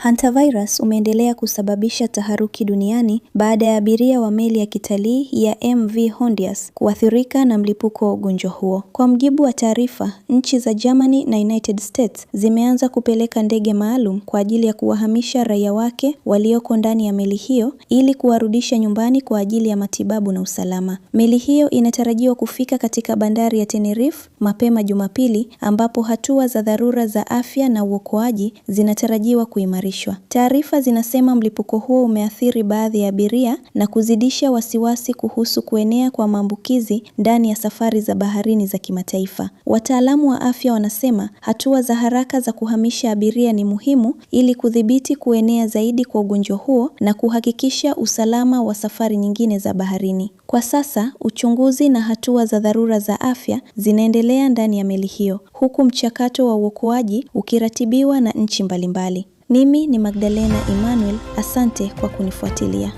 Hantavirus umeendelea kusababisha taharuki duniani baada ya abiria wa meli ya kitalii ya MV Hondias kuathirika na mlipuko wa ugonjwa huo. Kwa mujibu wa taarifa, nchi za Germany na United States zimeanza kupeleka ndege maalum kwa ajili ya kuwahamisha raia wake walioko ndani ya meli hiyo ili kuwarudisha nyumbani kwa ajili ya matibabu na usalama. Meli hiyo inatarajiwa kufika katika bandari ya Tenerife mapema Jumapili, ambapo hatua za dharura za afya na uokoaji zinatarajiwa kuimarishwa. Taarifa zinasema mlipuko huo umeathiri baadhi ya abiria na kuzidisha wasiwasi kuhusu kuenea kwa maambukizi ndani ya safari za baharini za kimataifa. Wataalamu wa afya wanasema hatua za haraka za kuhamisha abiria ni muhimu ili kudhibiti kuenea zaidi kwa ugonjwa huo na kuhakikisha usalama wa safari nyingine za baharini. Kwa sasa, uchunguzi na hatua za dharura za afya zinaendelea ndani ya meli hiyo, huku mchakato wa uokoaji ukiratibiwa na nchi mbalimbali. Mimi ni Magdalena Emmanuel, asante kwa kunifuatilia.